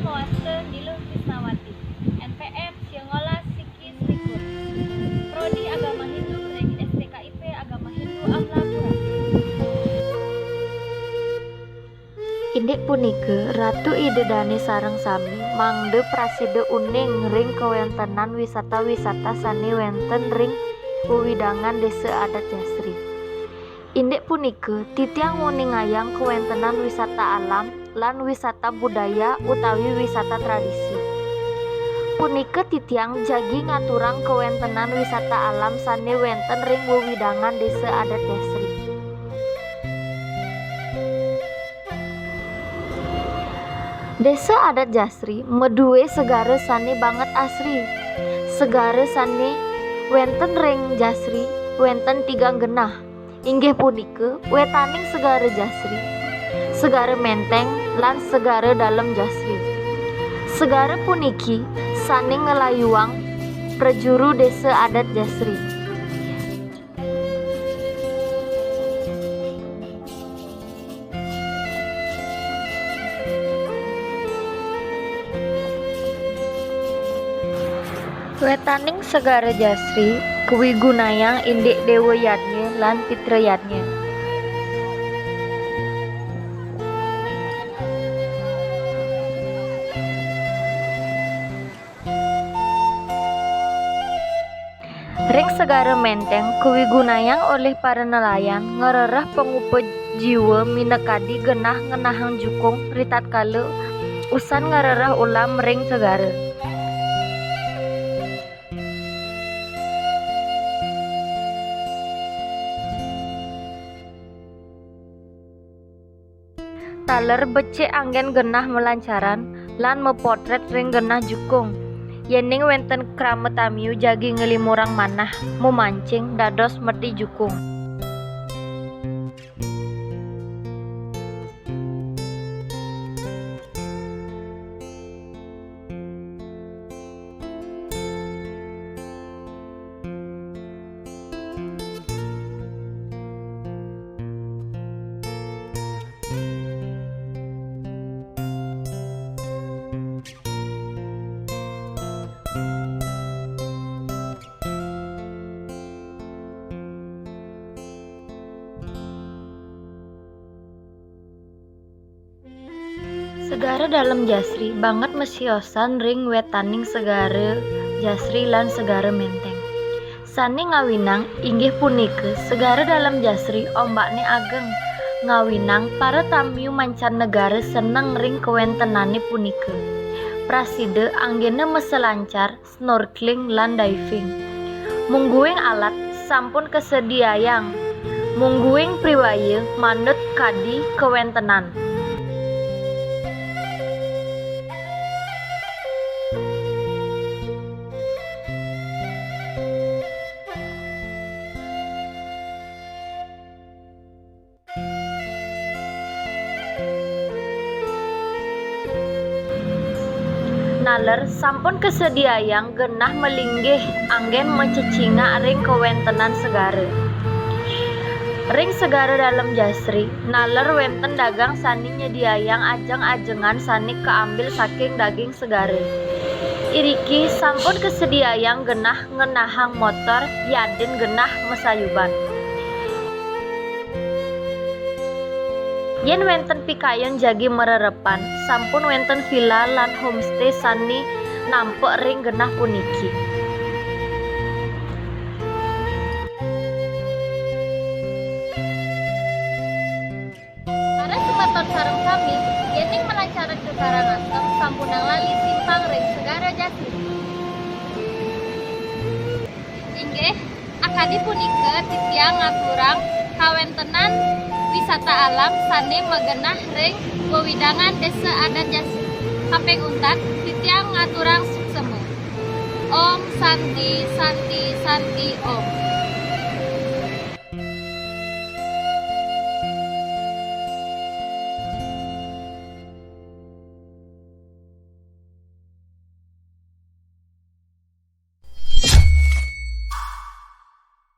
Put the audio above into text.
Moaste Niluh Krisnawati, NPM Siangola Sikis Likur, Prodi Agama Hindu Reg STKIP Agama Hindu Amlapura. Indik punika Ratu Idedani sareng sami mangde praside uning ring kewentenan wisata-wisata sane wenten ring wewidangan Desa Adat Jasri. Indik punika titiang nguningayang kewentenan wisata alam lan wisata budaya utawi wisata tradisi. Punika titiang jagi ngaturang kewentenan wisata alam sane wenten ring wewidangan Desa Adat Jasri. Desa Adat Jasri medue segara sane banget asri. Segara sane wenten ring Jasri wenten 3 genah. Inggih punika wetaning segara Jasri, segara Menteng lan segara Dalem Jasri. Segara puniki sane ngelayuang prejuru Desa Adat Jasri. Wetaning segara Jasri kuwi gunayang indik dewa yatnya lan pitra yatnya. Ring segara Menteng kuwi gunayang oleh para nelayan ngererah pengupa jiwa minekadi genah ngenahang jukung ritat kala usan ngererah ulam ring segara. Taler becik anggen genah melancaran lan mepotret ring genah jukung. Yening wenten krama tamiu jagi ngelimurang manah memancing dados meti jukung. Segara Dalem Jasri banget mesiosan ring wetaning segara Jasri lan segara Menteng. Sane ngawinang inggih punika segara Dalem Jasri ombakne ageng. Ngawinang para tamiu mancanegara seneng ring kewentenane punika. Praside anggene meselancar, snorkeling lan diving. Mungguing alat sampun kesediayang. Mungguing priwaya manut kadi kewentenan. Naler sampun kesediayang genah melinggih anggen mencecinga ring kewentenan segara. Ring segara Dalem Jasri naler wenten dagang sani nyediayang ajeng-ajengan sani keambil saking daging segara. Iriki sampun kesediayang genah ngenahang motor yaden genah mesayuban. Yen wenten pikayon jagi mererepan, sampun wenten villa lan homestay sani nampek ring genah puniki. Para semeton sareng sami, yening melancaran ke Karangasem sampunang lali simpang ring segara Jasri. Inggih akadi punika titiang ngaturang kawentenan wisata alam sane megenah ring wewidangan Desa Adat Jasri. Kaping untat titiang ngaturang suksema. Om Santi Santi Santi Om.